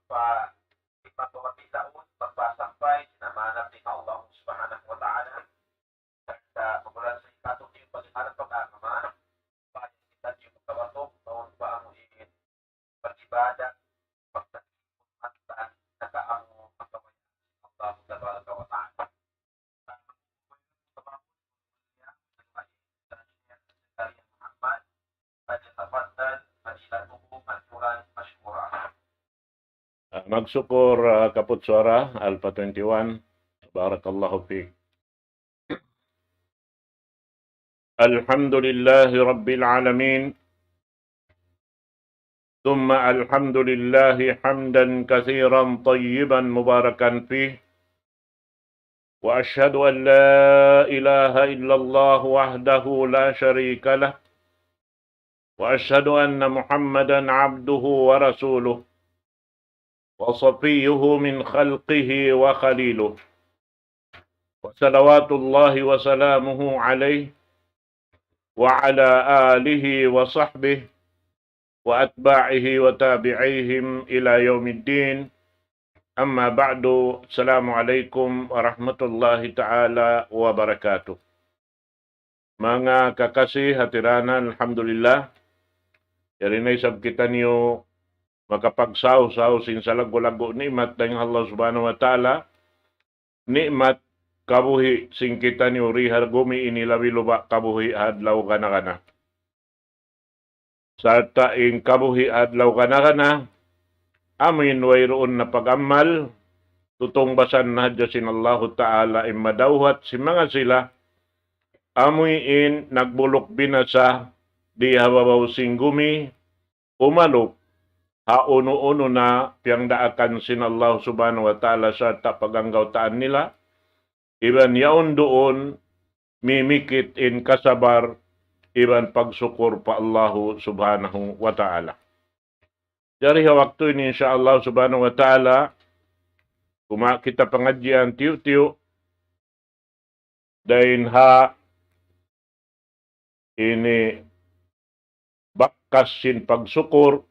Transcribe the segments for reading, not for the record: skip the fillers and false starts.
pa ipapawakitaon, pagpasampay, sinamanap ni Allah subhanahu wa ta'ala. At pagulan sa ikatong yung pagkakaroon pag-agaman, paano kita yung magkawatong, noon pa ang ulitin, pag-ibada, pagtakimun at saan nakaamo ang kawayan ng Allah subhanahu wa ta'ala. Magsukur Kaputswara Alpha 21. Barakallahu fiik. Alhamdulillahi Rabbil Alamin. ثم الحمد لله حمدا كثيرا طيبا مباركا فيه وأشهد أن لا إله إلا الله وحده لا شريك له وأشهد أن محمدا عبده ورسوله وصفيه من خلقه وخليله وصلوات الله وسلامه عليه وعلى آله وصحبه وأتباعه وتابعيهم إلى يوم الدين. أما بعد. السلام عليكم ورحمة الله تعالى وبركاته. Mga kakasih hatiranan, alhamdulillah. Yarinay sab kita niyo makapagsaw-saw sin sa lago-lago nikmat ng Allah subhanahu wa ta'ala. Nikmat kabuhi sing kita niyo rihar gumi inilawi luba kabuhi adlaw kana-kana. Sarta ing kabuhi adlaw kana-kana, amin wayroon na pag-amal, tutong basan na hadyasin Allah ta'ala imadawhat si mga sila, amuin nagbulok binasa, di hawabaw singgumi, umalok, hauno-uno na piyang daakan sin Allah subhanahu wa ta'ala sa tapaganggaw taan nila, iban yaon doon, mimikit in kasabar, iban pagsukur pa Allah subhanahu wa ta'ala. Dari waktu ini insyaallah subhanahu wa ta'ala, kuma kita pengajian tiu-tiu, dain ha ini bakas sin pagsukur,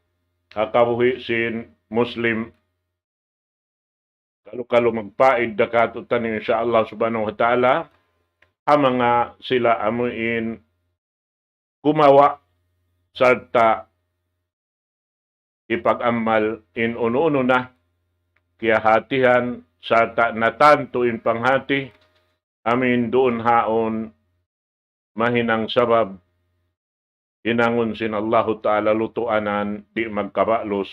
hakabuhi sin Muslim, kalau magpaid dakatutan insyaallah subhanahu wa ta'ala, ang mga sila amuin kumawa sarta ipag-amal in uno-uno na kaya hatihan sarta natanto in panghati amin doon haon mahinang sabab inangon sin Allah ta'ala lutuanan di magkabalos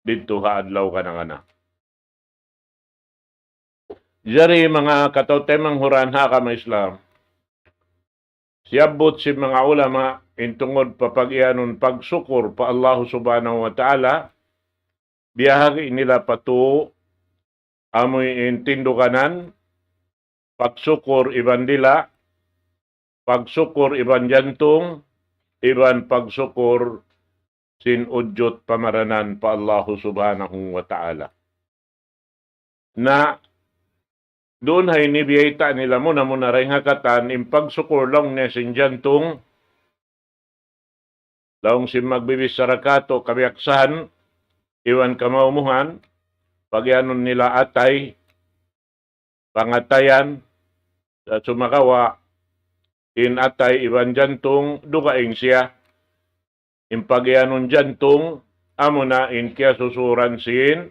dito haadlaw kanangana. Jari mga katawtemang huran ha kama Islam. Siyabot si mga ulama intungod papagyanon pagsukur pa Allah subhanahu wa ta'ala, biyahagi nila patu amoy intindukanan, pagsukur iban dila, pagsukur iban jantung, iban pagsukur sin udyot pamaranan pa Allah subhanahu wa ta'ala. Na doon hay nibiyayta nila muna rin hakatan, impagsukur lang niya sin jantong, laong si magbibis sarakato kabiaksahan, iwan kamaumuhan, pagyanon nila atay, pangatayan, sa sumakawa, in atay iwan jantong, dukaing siya, impagyanon jantong, amo na in kya susuran sin,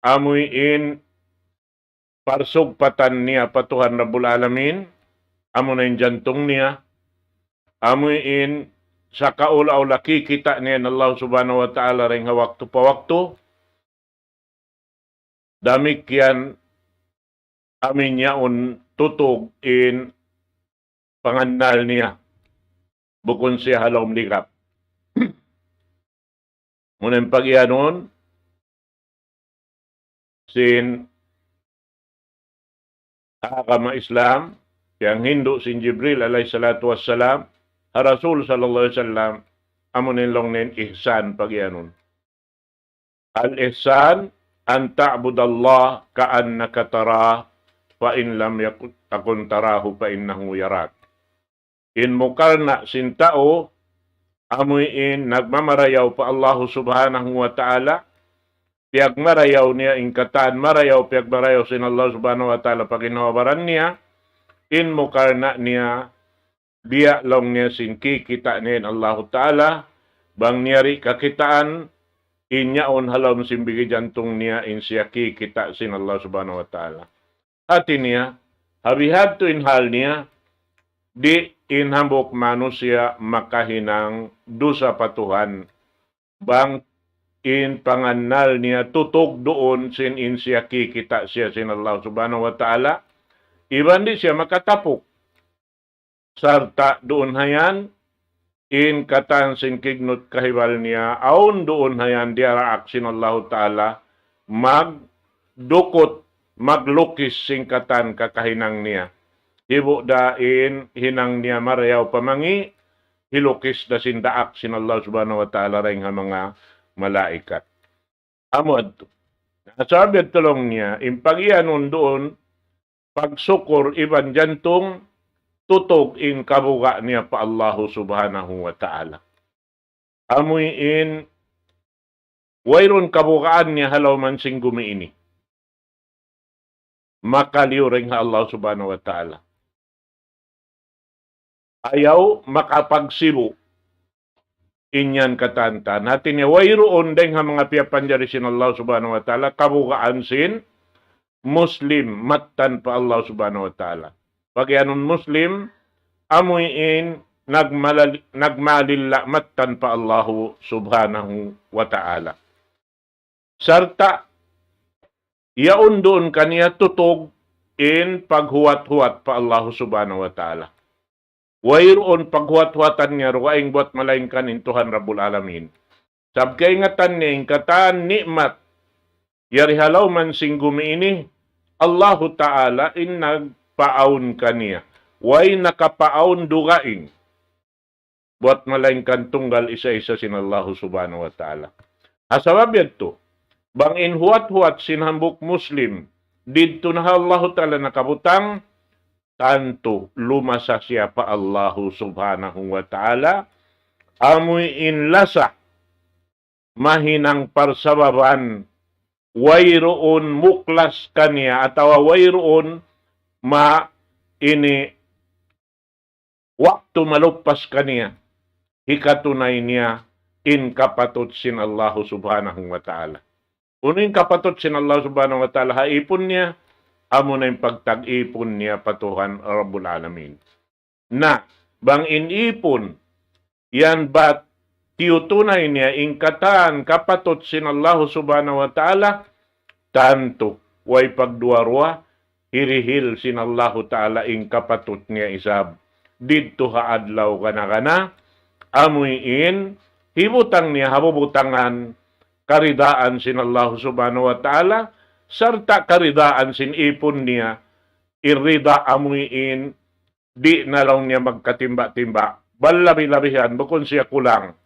amoy in parsog patan niya patuhan Rabbul Alamin, amo na yung jantong niya, amoy in sa kaulaw laki kita niya ng Allah subhanahu wa ta'ala rin waktu pa waktu, damik yan amin niya un tutog in pangandal niya, bukon siya halawang likap. Munang pagyanon, sin kama Islam, yang Hindu sin Jibril alayhi salatu wassalam, Rasul sallallahu alaihi wasallam, amunin long nen ihsan pagyanon. Al-ihsan an ta'budallah ka'annaka tarah fa in lam takun tarahu fa innahu yarak. In mukarna sin tao, amuin nagmamarayaw pa Allah subhanahu wa ta'ala, piag marayaw niya ingkatan, marayaw piag marayaw sin Allah subhanahu wa ta'ala paginawabaran niya, in mukarna niya, biya long niya sin kikita niya Allah ta'ala, bang niyari kakitaan, inyaon halom simbigi jantong niya in siya kikita sin Allah subhanahu wa ta'ala. Hati niya, habihad to in hal niya, di inhambok manusia makahinang dusa patuhan, bang in panganal niya tutog doon sin in siya kikita siya sin Allah subhanahu wa ta'ala, iban di siya makatapok. Sarta doon hayan, in katan sin kignot kahibal niya, aun doon hayan diaraak sin Allah ta'ala, magdukot, maglukis sin katan kakahinang niya. Hibo dain hinang niya marayaw pamangi, hilukis da sin daak sin Allah subhanahu wa ta'ala ring mga malaikat. Amod, sabi at tulong niya, impag-ianon doon, pagsukor iban jantong, tutog in kabuga niya pa Allah subhanahu wa ta'ala. Amoy in, wayron kabugaan niya halaw man sing gumiini. Makaliw ring Allah subhanahu wa ta'ala. Ayaw makapagsibo inyan katantan. Natin niya, wayroon deng ha mga piyapanjari sin Allah subhanahu wa ta'ala, kabukaan sin Muslim, matan pa Allah subhanahu wa ta'ala. Pag yanon Muslim, amuyin, nagmalila matan pa Allah subhanahu wa ta'ala. Sarta, yaon doon kaniya tutog in paghuwat-huwat pa Allah subhanahu wa ta'ala. Wayroon paghuwat-huwatan niya ruwaing buat malaingkan in Tuhan Rabbul Alamin. Sabkay ngatan niya ingkatan nikmat, yarihalaw man sing gumiini, Allahu Ta'ala in nagpaon kaniya. Way nakapaon dugaing. Buat malaingkan tunggal isa-isa sin Allahu subhanahu wa ta'ala. Asabab yato, bang in huwat-huwat sinhambuk Muslim, didto na Allahu Ta'ala nakabutang, tanto lumasa siya pa Allahu subhanahu wa ta'ala, amoy in lasa, mahinang parsababan, wayroon muklas kaniya, atawa wayroon ini waktu malupas kaniya, hikatunay niya, in kapatot sin Allahu subhanahu wa ta'ala. Unin kapatot sin Allah subhanahu wa ta'ala, haipon niya, amo na yung pagtag-ipon niya patuhan Rabbul Alamin. Na, bang inipon, yan ba't tiyutunay niya ingkatan kapatot sin Allah subhanahu wa ta'ala, tanto, way pagduarwa, hirihil sin Allah ta'ala ing kapatot niya isab. Dito haadlaw kana-kana, amoy in, hibutang niya, habubutangan, karidaan sin Allah subhanahu wa ta'ala, sarta karidaan sin ipon niya, irida amuin, di na lang niya magkatimba-timba, balabi-labihan, bukon siya kulang.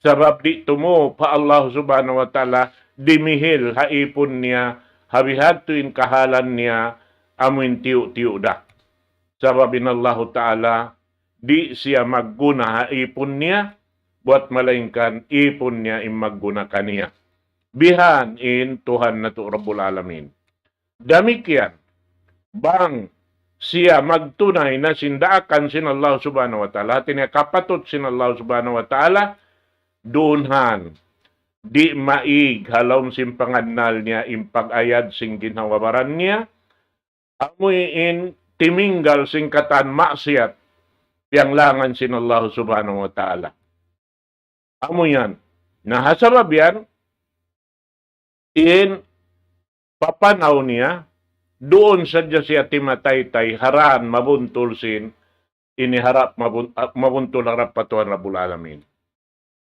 Sabab di tumo pa Allah subhanahu wa ta'ala, dimihil haipon niya, habihad tuin kahalan niya, amuin tiyo-tiyo da. Sababin Allah ta'ala, di siya magguna haipon niya, buat malaingkan ipon niya imagguna kaniya. Bihan in Tuhan na to Rabbul Alamin. Damikian, bang siya magtunay na sindaakan sin Allah subhanahu wa ta'ala, tinya kapatot sin Allah subhanahu wa ta'ala, doonhan, di maig halom simpangadnal niya impag-ayad sing ginawabaran niya, amoy in timinggal sing katan maksiat, yang langan sin Allah subhanahu wa ta'ala. Amoy yan. Nahasabab yan, in papanaw niya, doon sadya siya timataytay, haran, mabuntol sin, iniharap, mabuntol harap patuhan Rabbul Alamin.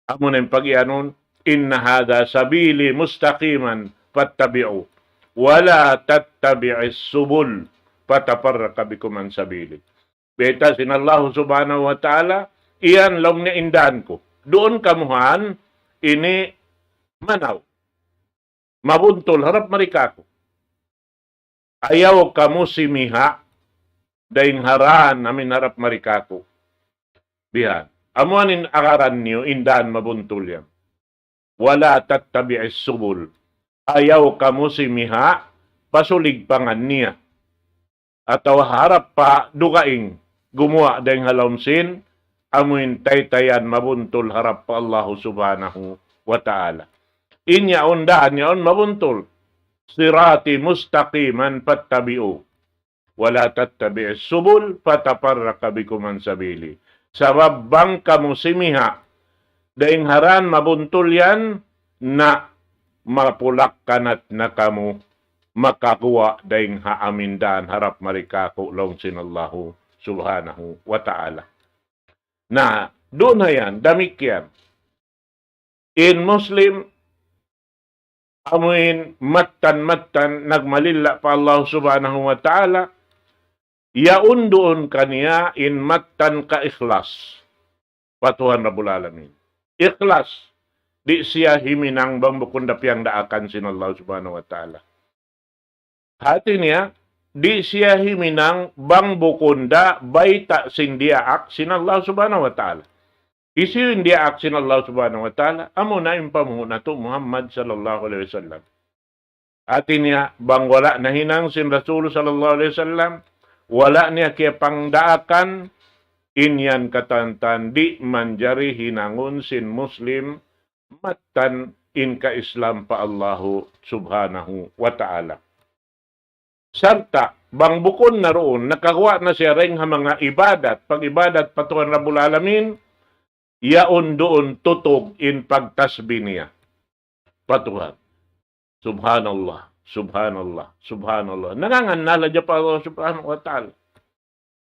Amo na yung pag-ianon, inna hada sabili mustaqiman fattabi'u, wala tattabi'is subul, pataparraka bikum an sabili. Beta sin Allah subhanahu wa ta'ala, iyan lang na indan ko. Doon kamuhan, ini manaw. Mabuntol, harap marikako. Ayaw kamu simiha, daing haran namin harap marikako. Bihan. Amuanin akaran niyo, indan mabuntol yan. Wala tattabi'is subul. ayaw kamo si miha, pasuligpangan niya. Ataw harap pa dugaing, gumawa dahil halomsin, amuin taytayan mabuntol harap pa Allah subhanahu wa ta'ala. Inya undahan niya mabuntol. Sirati mustaqiman fattabi'u. Wala tattabi'is subul fataparraka bikum an sabili. Sabab bang kamu simiha, daing haran mabuntol yan na mapulak kanat na kamu makakuha daing haamindan harap marikaku long sinallahu subhanahu wa ta'ala. Na doon na yan, damikyan. In Muslim, amuin matan nagmalilla pa Allah subhanahu wa ta'ala, yaun doon kaniya in matan ka ikhlas. Patuhan Rabbul Alamin. Ikhlas. Di siya himinang bambukunda piyang daakan sinallahu subhanahu wa ta'ala. Hati niya, di siya himinang bambukunda baita sindiaak sinallahu subhanahu wa ta'ala. Isi hindi aksin Allah subhanahu wa ta'ala, amo na impamuna to Muhammad sallallahu alaihi wasallam. Atin niya, bang wala na hinang sin Rasul sallallahu alaihi wasallam, wala niya kaya pangdaakan, inyan katantan, di manjari hinangun sin Muslim, matan in ka Islam pa Allahu subhanahu wa ta'ala. Sarta, bang bukon na roon, nakakuha na siya ring mga ibadat, pag-ibadat patuhan Rabbul Alamin, yaon doon tutog in pagtasbih niya. Patuhan. Subhanallah, subhanallah, subhanallah. Nanganganala niya pa Allah subhanahu wa ta'ala.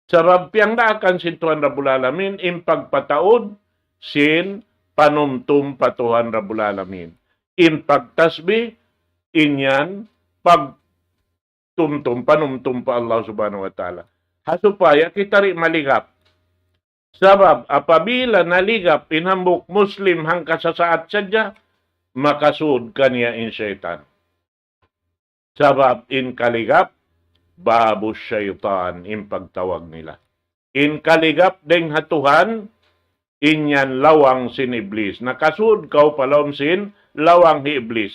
Sabab piyang daakan sin Tuhan Rabbul Alamin, in pagpataod, sin panumtum patuhan Rabbul Alamin. In pagtasbih, inyan pagtumtum, panumtum pa Allah subhanahu wa ta'ala. Hasupaya, kita rin maligap. Sabab, apabila naligap inhambuk Muslim hangka sa saat sadya, makasud kaniya in syaitan. Sabab, in kaligap, babu syaitan, in pagtawag nila. In kaligap, deng hatuhan, inyan lawang sin iblis. Nakasud kau palom sin lawang hi iblis.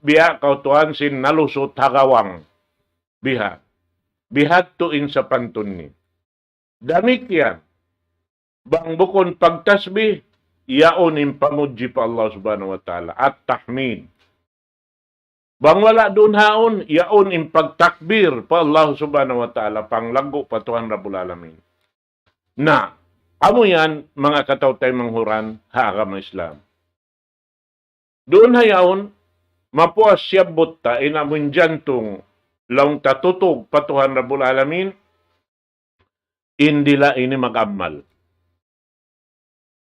Biha kau tuhan sin nalusot hagawang. Biha. Bihat tu in sa pantun ni. Damikyan. Bang bukon pagtasbih, yaon in pamuji pa Allah subhanahu wa ta'ala at tahmid. Bang wala doon haon, yaon in pagtakbir pa Allah subhanahu wa ta'ala, panglago pa Tuhan Rabbul Alamin. Na, amo yan, mga katawtay manghuran, haagam Islam. Doon hayaon, mapuas siya butta, inamun jantong, laung tatutog pa Tuhan Rabbul Alamin, indila ini mag-amal.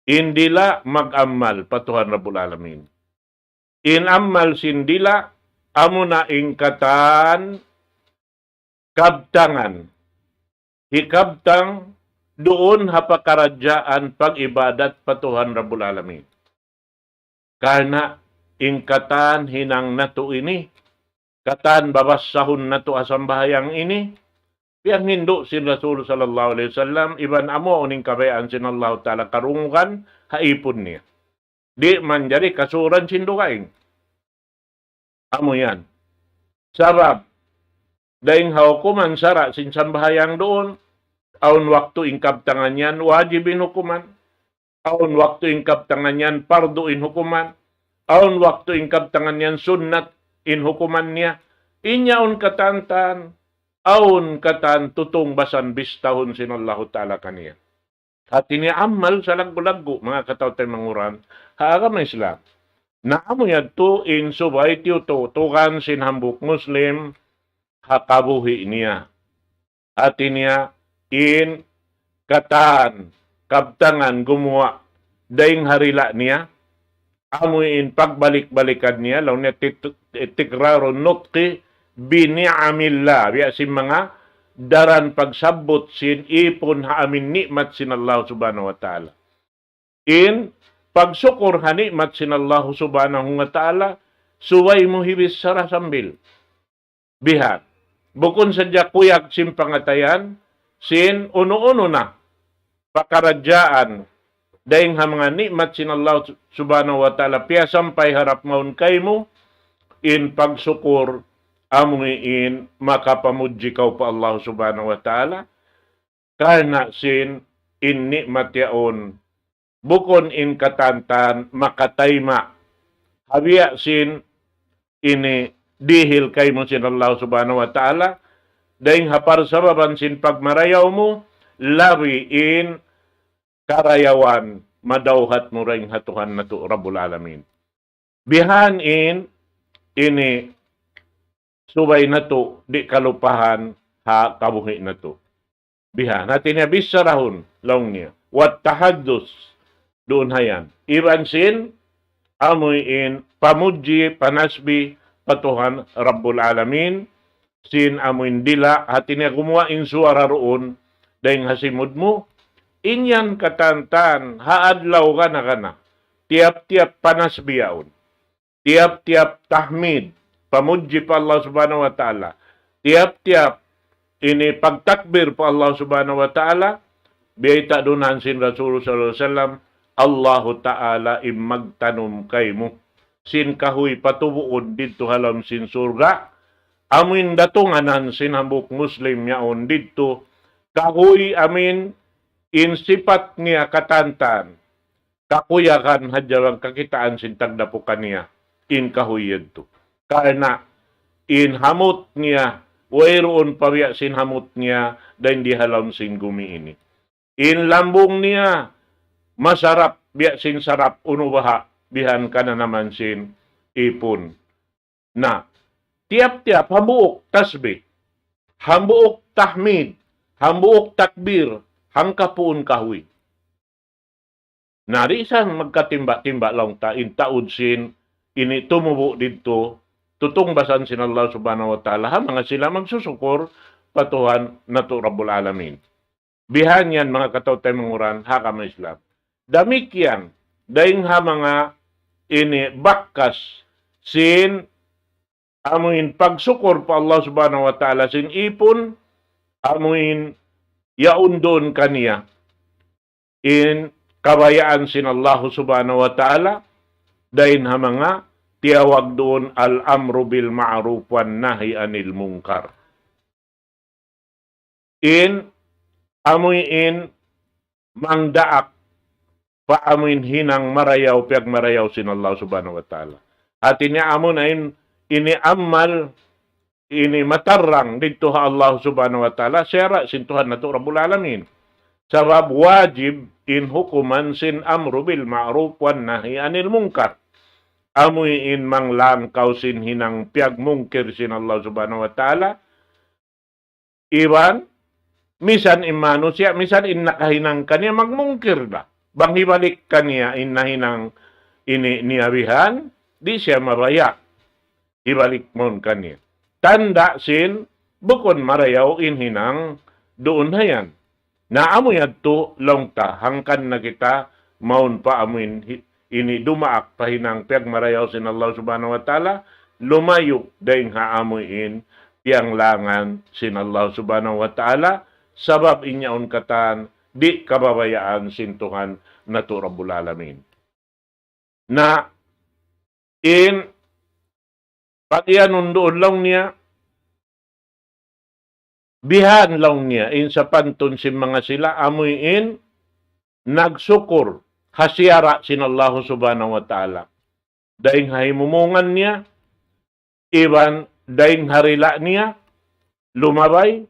Indila mag-amal patuhan Rabbul Alamin. In amal sindila, amo na ingkatan kabtangan. Hikabtang doon hapakaradyaan pag-ibadat patuhan Rabbul Alamin. Karena ingkatan hinang nato ini, katan babasahun nato asambahayang ini, piyang hindo si Rasul sallallahu alaihi wasallam, iban amo uning kabayaan sinallahu ta'ala karungan, haipon niya. Di man jari kasuran sindukaing. Amo yan. Sabab, daing hukuman sara sin sambahayang doon, aun waktu ingkab tangan yan, wajibin hukuman. Aun waktu ingkab tangan yan, parduin hukuman. Aun waktu ingkab tangan yan, sunnat in hukuman niya. Inyaon katantan, aun katan tutong basan bistahon sinallahu ta'ala kaniya. At iniamal sa laggo-laggo, mga katawtay manguran, haagam na Islam. Naamo yan to in subay tiyo tukan sinhambuk Muslim, hakabuhi niya. At niya in katan, kabtangan, gumawa, daing harila niya, amuin pagbalik-balikan niya, law niya tikraro nutki, bini'amillah, biya si mga daran pagsabot sin ipon haamin nikmat sin Allah subhanahu wa ta'ala. In pagsukur ha nikmat sin Allah subhanahu wa ta'ala, suway mo hibis sara sambil. Bihat. Bukon sadya kuyak sin pangatayan, sin uno-uno na pakaradyaan, daing ha mga nikmat sin Allah subhanahu wa ta'ala, piya sampay harap maun kay mo, in pagsukur amuin makapamudji kau pa Allah subhanahu wa ta'ala karena sin in nikmat yaon bukon in katantan makatayma habiya sin ini dihil kay mo sin Allah subhanahu wa ta'ala dahing hapar sababan sin pagmarayaw mo labi in karayawan madawhat mo ring hatuhan na to Rabbul Alamin. Bihan in ini subay na to, di kalupahan ha kabuhi na to. Biha, natin niya bisarahon, laong niya. Wat tahaddus, doon hayan. Iban sin, amoy in, pamudji, panasbi, patuhan, Rabbul Alamin, sin amoy dila, hati niya gumawa in suara roon, dahing hasimod mo, inyan katantan, haadlaw ka na. Tiap-tiap panasbi yaon. Tiap-tiap tahmid, pamudji pa Allah subhanahu wa ta'ala. Tiap-tiap ini pagtakbir pa Allah subhanahu wa ta'ala. Biyay tadunan sin Rasulullah sallallahu alaihi wasallam. Allah ta'ala imagtanum kay mo. Sin kahuy patubuod dito halam sin surga. Amin datunganan sin hambuk Muslim yaon dito. Kahuy amin in sipat niya katantan. Kakuyakan hadyawang kakitaan sin tagdapukan niya. In kahuy yadto. Karena in hamot niya, wayroon pawiya sin hamot niya, dahil di halam sin gumi ini. In lambong niya, masarap, biya sin sarap, unubaha, bihan ka na naman sin ipon. Na, tiap-tiap, hambuok tasbih, hambuok tahmid, hambuok takbir, hangkapuun kahuy. Narisan magkatimba-timba lang ta, in taud sin, ini tumubo dito, tutong basan sin Allah subhanahu wa ta'ala, mga sila magsusukor, patuhan na to Rabbul Alamin. Bihan yan mga katawtay manguran, hakam Islam. Damik yan, dahing ha mga ini bakkas, sin amuin pagsukor pa Allah subhanahu wa ta'ala, sin ipon, amuin yaundon kaniya, in kabayaan sin Allah subhanahu wa ta'ala, dahil ha mga tiyawag doon al-amru bil ma'ruf wan nahi anil munkar. In amoy in mangdaak paamoy hinang marayaw piag marayaw sin Allah subhanahu wa ta'ala. At ini amo na ini amal ini matarang dito ha Allah subhanahu wa ta'ala sera sin Tuhan na to Rabbul Alamin. Sabab wajib in hukuman sin amru bil ma'ruf wan nahi anil munkar. Amoy in manglangkaw sin hinang piag mungkir sin Allah subhanahu wa ta'ala. Iban, misan imano siya, misan in nakahinang kanya magmungkir ba? Bang hibalik kanya in nahinang ini niyabihan, di siya maraya. Ibalik mon kanya. Tanda sin, bukon marayaw in hinang doon hayan. Na amoy adto longta, hangkan na kita, maun pa amoy ini dumaak pahinang piag marayaw sin Allah subhanahu wa ta'ala, lumayo daing haamuin piang langan sin Allah subhanahu wa ta'ala, sabab inyaon katan, di kababayaan sin Tuhan na to Rabbul Alamin. Na, in, pag iyan doon lang niya, bihan lang niya, in sa pantun sin mga sila, amuin, nagsukur, hasyara sin Allah subhanahu wa ta'ala. Daing hahimumungan niya, iban daing harila niya, lumabay,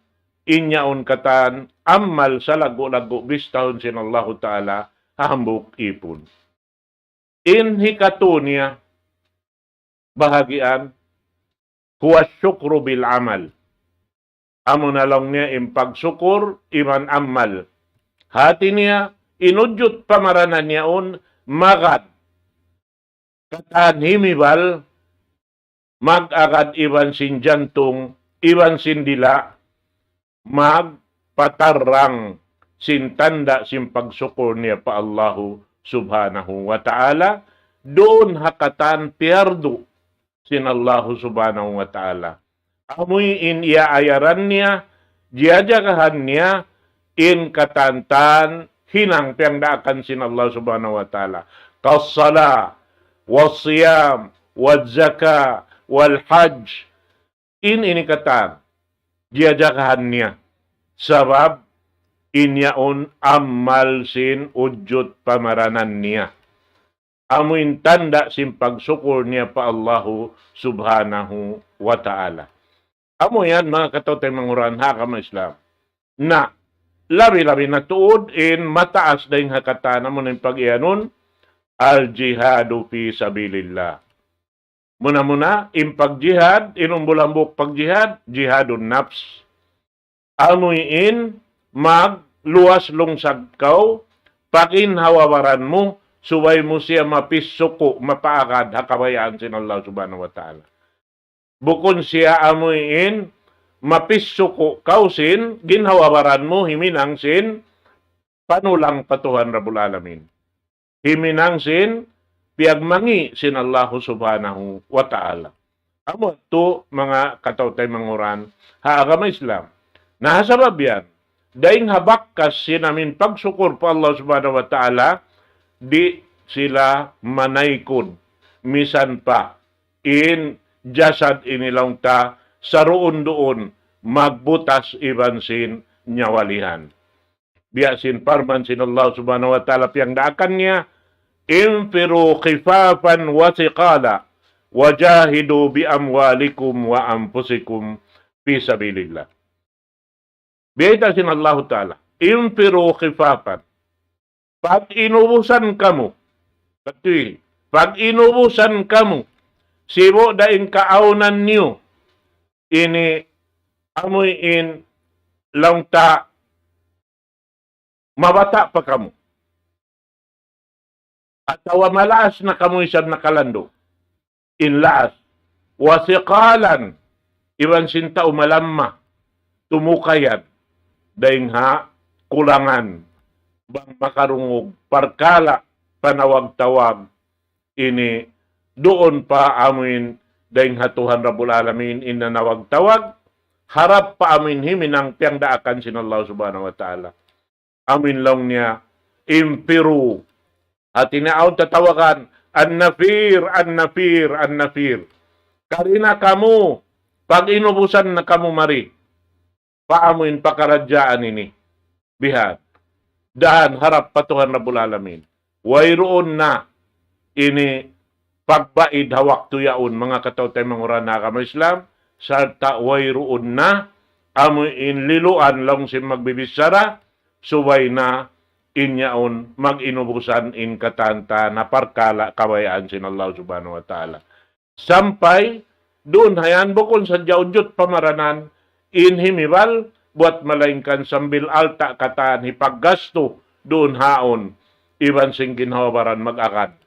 inyaon katan, amal sa lago-lago, bistahon sin Allah ta'ala, hambuk ipon. In hikato niya, bahagian, huwa syukru bil amal. Amo na lang niya, impagsukur, iman amal. Hati niya, inudyot pamaranan niyaon, magad. Katan himibal, mag-agad iban sin jantong, iban sin dila, magpatarang sin tanda sin pagsukur niya pa Allahu subhanahu wa ta'ala, doon hakatan pierdo sin Allahu subhanahu wa ta'ala. Amoy in iaayaran niya, diadagahan niya, in katantan, hinang piangdaakan sin Allah subhanahu wa ta'ala. Kassala, wasiyam, wadzaka, wal hajj in inikatan giajakahan niya sabab inyaon amal sin ujud pamaranan niya amuin tanda sin pagsukor niya pa Allahu subhanahu wa ta'ala. Amo yan mga katotay manguran hakam Islam na labi-labi na tuod in mataas na yung hakatan mo ng pag-ianon al-jihadu fi sabilillah. Muna-muna, in pag-jihad, inumbulambok pag-jihad, jihadun nafs. Amuin, magluwas lungsad kau, pakinhawawaran mo, subay mo siya mapisuko, mapaakad, hakabayaan sin Allah subhanahu wa ta'ala. Bukon siya amuin, mapisuko kausin, ginhawawaran mo, himinang sin, panulang patuhan Rabbul Alamin. Himinang sin, piagmangi sin Allah subhanahu wa ta'ala. Amo to mga katawtay manguran, haagama Islam. Nahasabab yan, daing habakkas sinamin pagsukur pa Allah subhanahu wa ta'ala, di sila manaykod, misan pa, in jasad inilang ta, saroon doon, magbutas iban sin nyawalihan. Biyasin parman sin Allah subhanahu wa ta'ala piyang daakan niya, infiru khifafan wa siqala wajahidu bi amwalikum wa anfusikum fi sabilillah. Biyata sin Allah ta'ala, infiru khifafan. Pag inubusan kamo, pag inubusan kamo, sibo daing kaaunan niyo, ini amoy in lang ta, mabata pa kamo. At malaas na kamo isang nakalando. Inlaas. Wasiqalan. Iwan sinta umalamma. Tumukayan. Daing ha, kulangan. Bang makarungog. Parkala. Panawag-tawag. Ini doon pa amin daing hatuhan Rabbul Alamin inanawag-tawag. Harap pa amin himinang tiyang daakan sin Allah subhanahu wa ta'ala. Amin lang niya. Impiru. At inaon tatawagan, an-nafir, an-nafir, an-nafir. Karina kamu, pag inubusan na kamu mari, paamuin pakaradyaan ini. Bihad. Dahan harap patuhan Rabbul Alamin. Wayroon na ini pagbaid hawak tuyaon mga katawtay manguran na kama Islam, sarta wayroon na amuin liluan lang si magbibisara, suway na inyaon mag-inubusan in katanta na parkala kabayaan sin Allah subhanahu wa ta'ala. Sampay, doon hayan bukon sa jawjut pamaranan, in himibal, buat malaingkan sambil alta kataan hipaggasto, doon haon, iban sing ginhawabaran mag-akad.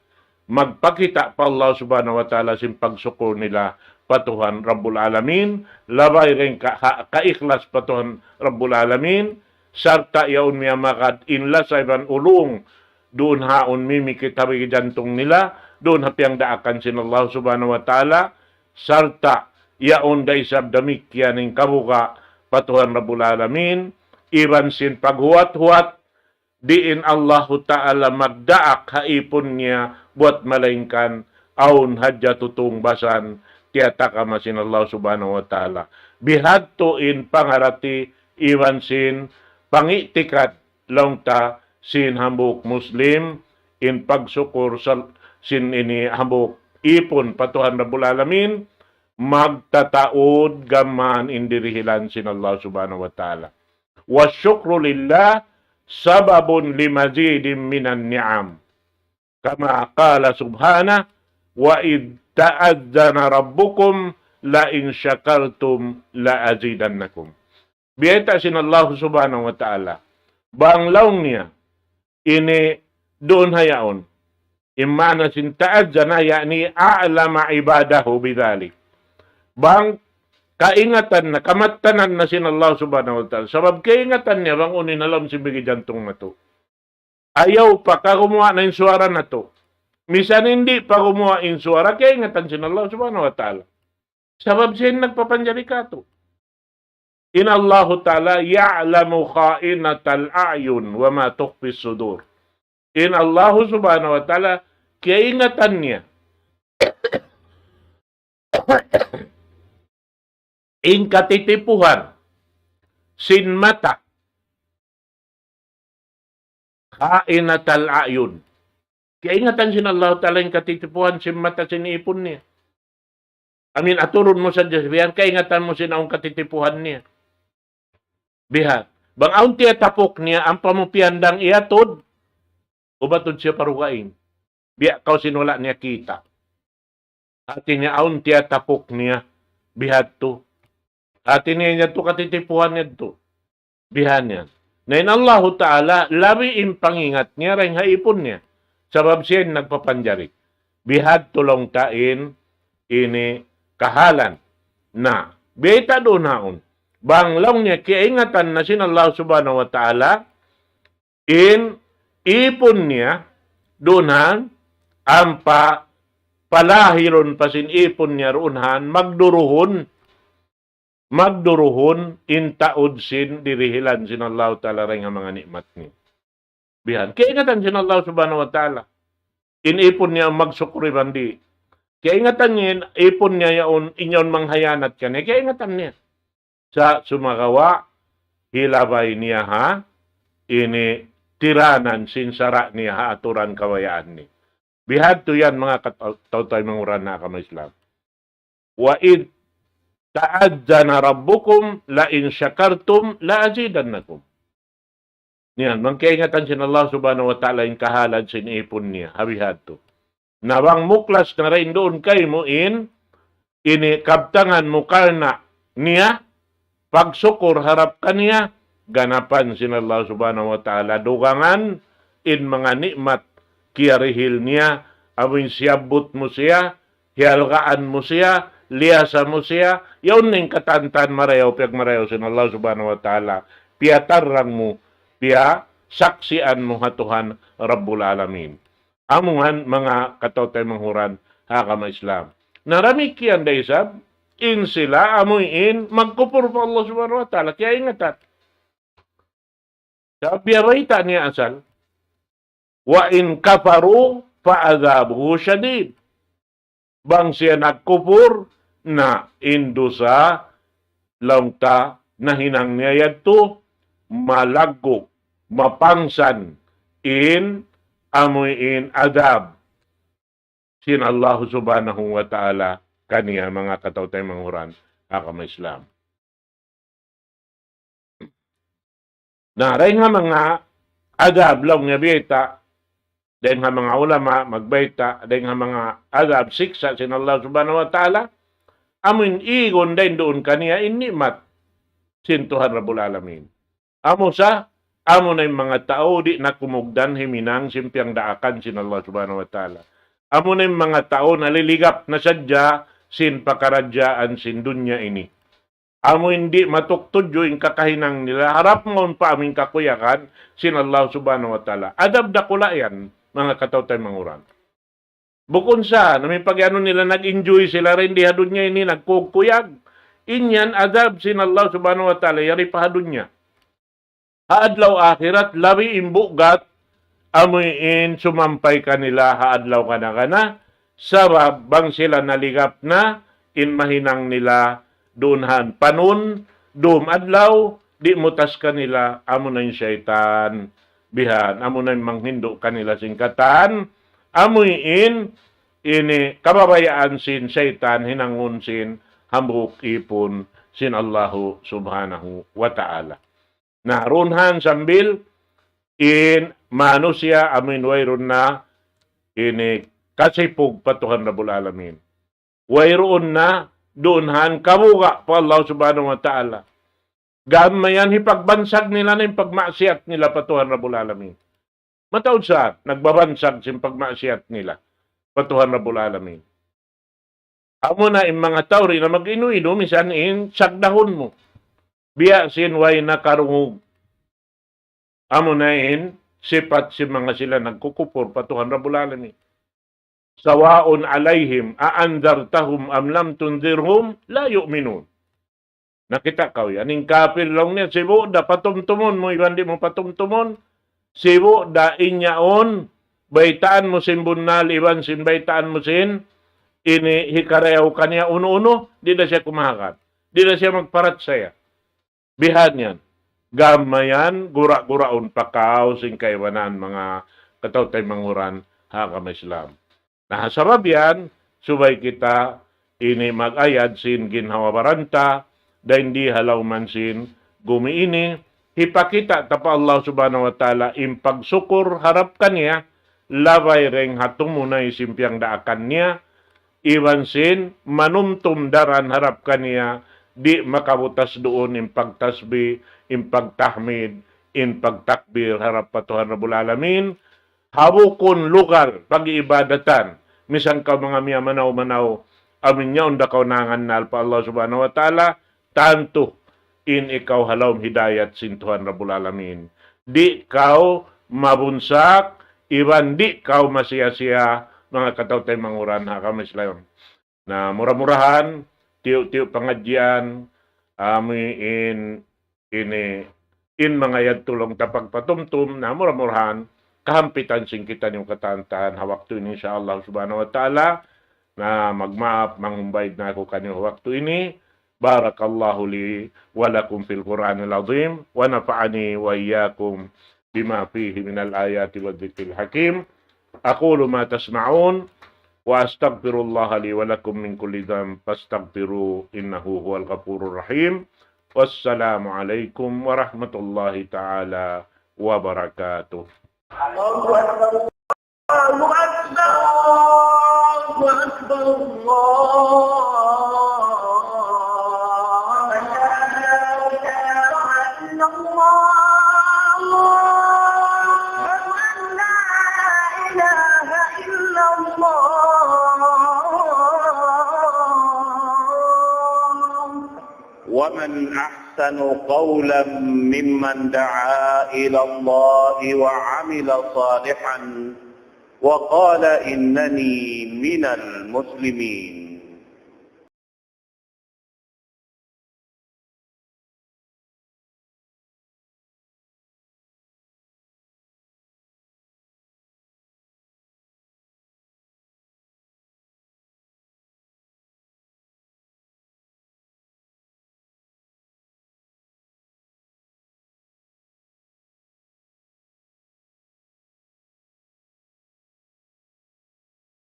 Magpakita pa Allah subhanahu wa ta'ala sin pagsuko nila patuhan Rabbul Alamin, labay rin kaiklas patuhan Rabbul Alamin, sarta yaon miya makad inla sa iban ulong, doon haon mimikit habig jantong nila, doon hapiang daakan sin Allah subhanahu wa ta'ala, sarta yaon da isab damikya ning kabuka patuhan Rabbul Alamin, iban sin paghuwat-huwat, diin Allah ta'ala magdaak haipon niya buat malaingkan aun hadya tutong basan tiyata kamasin Allah subhanahu wa ta'ala. Bihadto in pangarati iwan sin pangitikat lang ta sin hambuk Muslim in pagsukur sa sin ini hambuk ipon patuhan Rabbul Alamin magtataod gaman indirihilan sin Allah subhanahu wa ta'ala. Wasyukru lillah sababun limazidim minan ni'am. Kama qala subhana wa id ta'adzana rabbukum la in syakartum la azidannakum. Biyata sin Allah subhanahu wa ta'ala. Banglaw niya, ini doon hayaon. Imana sin ta'adzana, yakni a'lama ibadahu bidhalik. Bang kaingatan na, kamatanan na sin Allah subhanahu wa ta'ala. Sabab kaingatan niya, bang unin alam si bigi jantong na to. Ayaw pa ka kumuha na yung suara na to. Misan hindi pa kumuha yung suara, kaingatan sin Allah subhanahu wa ta'ala. Sabab siya nagpapanjari ka to. In Allah Ta'ala ya'lamu kha'inatal a'yun wa ma tukhfi sudur. In Allah subhanahu wa ta'ala kaingatan niya in katitipuhan, sin mata, kainatal ayun. Kaya ingatan sin Allah Ta'ala yung katitipuhan, sin mata, sin ipon niya. Aturon mo sa Diyos, bihan, kaingatan mo sin ang katitipuhan niya. Bihan, bang aun tiya tapok niya, ang pamupiandang iatod, ubatod siya parugain. Biya kau sinula niya kita. Ati niya aun tiya tapok niya, bihat to. Ati niya to katitipuhan niya to. Bihan niya. Nain Allah Ta'ala, labi impangingat niya, rin haipon niya. Sabab siya nagpapanjari. Bihat tulong tain, ini kahalan na. Beta doon haon. Banglaw niya, kiingatan na sin Allah Subhanahu wa Ta'ala, in ipon niya, doonhan, ang palahiron pasin ipon niya roonhan, magduruhon, intaod sin, dirihilan sin Allah Ta'ala rin ang mga nikmat niya. Bihan, kiingatan sin Allah Subhanahu wa Ta'ala. Inipon niya ang magsukri bandi. Kiingatan niya, ipon niya yaon, inyon manghayanat ka niya. Kiingatan niya. Sa sumagawa, hilabay niya ha, ini tiranan sinsara niya ha, aturan kawayaan ni. Bihad to yan mga kataw-tay manguran na kama Islam. Wa id ta'adzana rabbukum la in syakartum la azidannakum. Yan, mangkaingatan sin Allah Subhanahu wa Ta'ala yung kahalad sin ipon niya. Habihad to. Nawang muklas na rin doon kay mo ini kabtangan mo karna niya, pagsukur harap kaniya, ganapan sin Allah Subhanahu wa Ta'ala, dugangan in mga nikmat kiyarihil niya, amin siyabot mo siya, hialgaan mo siya, liyasa mo siya, yaon ning katantan marayaw, piyag marayaw sin Allah Subhanahu wa Ta'ala, piyatarang mo, piya saksian mo hatuhan Rabbul Alamin. Amungan mga katotay manghuran, hakama Islam. Narami kiyan da isab, in sila, amuin, magkupur pa Allah Subhanahu wa Ta'ala, kaya ingatan. Sa biyarita niya asal, wa in kafaru fa'adhabuhu syadid. Bang siya nagkupur na indusa launta na hinang niya yato malaggo, mapangsan in amuin adab sin Allah Subhanahu wa Ta'ala kaniya mga kataw-tay manguran hakama Islam. Naray nga mga adab lang nga bita, dahil nga mga ulama magbaita, dahil nga mga adab siksa sin Allah Subhanahu wa Ta'ala, amin igon dahil doon kaniya inimat sin Tuhan Rabbul Alamin. Amo na yung mga tao di na kumugdan himinang simpyang daakan sin Allah Subhanahu wa Ta'ala. Amo na yung mga tao naliligap na sadya sin pakaradyaan sin dunya ini. Amo hindi matuktudyo yung kakahinang nila. Harap mo pa aming kakuyakan sin Allah Subhanahu wa Ta'ala. Adab da kula yan, mga kataw-tay manguran. Bukod sa, namin pag-ano nila nag-enjoy sila rin di hadun niya ini, nagkukuyag. Inyan adab sin Allah Subhanahu wa Ta'ala, yari pa hadun niya. Haadlaw akhirat, labi imbugat, amuin sumampay kanila haadlaw kana sabab bang sila naligap na, in mahinang nila doonhan panun, dum adlaw, di mutas kanila, amo na yung syaitan, bihan, amo na yung manghindo kanila singkatan, amuin, ini kababayaan sin syaitan, hinangun sin, hambuk ipon, sin Allahu Subhanahu wa Ta'ala. Narunhan sambil in manusia amin wayron na ini kasipog patuhan Rabbul Alamin. Wayron na doonhan kabuga pa Allah Subhanahu wa Ta'ala. Gamayan hipagbansag nila na yung pagmaksiyat nila patuhan Rabbul Alamin. Mataod sa nagbabansag sin pagmaksiyat nila patuhan Rabbul Alamin. Amo na yung mga tawri na mag-inuido misan in sagdahon mo. Biya sin way na karungog. Amo na in sipat si mga sila nagkukupor patuhan Rabbul Alamin. Sawaon alayhim aandartahum am lam tundirhum la yu'minun. Nakita ka yan. Aning kafir lang niya. Sibo da patumtumon mo. Iwan di mo patumtumon. Sibo da inyaon. Baitaan mo sin bunal. Iwan sin baitaan mo sin. Ini hikareaw kanya uno-uno. Di na siya kumahakat. Di na siya magparat saya. Bihan yan. Gamayan, gura-guraon pakaw, sing kaiwanan, mga katawtay manguran, hakam Islam. Nahasabab yan, subay kita, ini mag-ayad sin ginhawabaranta, da hindi halaw man sin gumiini, hipakita tapa Allah subhanahu wa ta'ala, impagsukur harap kaniya, labay reng hatong muna isimpyang daakan niya, iwan sin, manumtum daran harap kaniya, di makabutas doon impagtasbi, impagtahmid, impagtakbir harap patuhan Rabbul Alamin, habukon lugar, pag-iibadatan, misan ka mga miya manaw-manaw, amin niya unda kaunangan na pa Allah subhanahu wa ta'ala, tanto in ikaw halawm hidayat sintuhan Rabbul Alamin. Di kau mabunsak, iban di kau masaya-siya, mga katawtay manguran hakam Islam. Na murah-murahan, tiyo-tiyo pangadyan, in mga yadtulong tapagpatumtum, na murah-murahan, kahampitan sing kita yung katantahan hawakto ini insyaallah subhanahu wa ta'ala, na magmaap, mangumbayad na ako kanyo hawakto ini. Barakallahu li wa lakum fil Qur'anil azim wa nafa'ani wa iyyakum bima fihi minal ayati wadh-dhikril hakim. Aqulu ma tasma'un wa astaghfirullaha li wa lakum min kulli dhanb fastaghfiru innahu huwal ghafurur rahim. Wassalamu alaikum warahmatullahi ta'ala wabarakatuh. Allahu Akbar, Allahu Akbar, Allahu Akbar, Allah. ومن أحسن قولا ممن دعا إلى الله وعمل صالحا وقال إنني من المسلمين.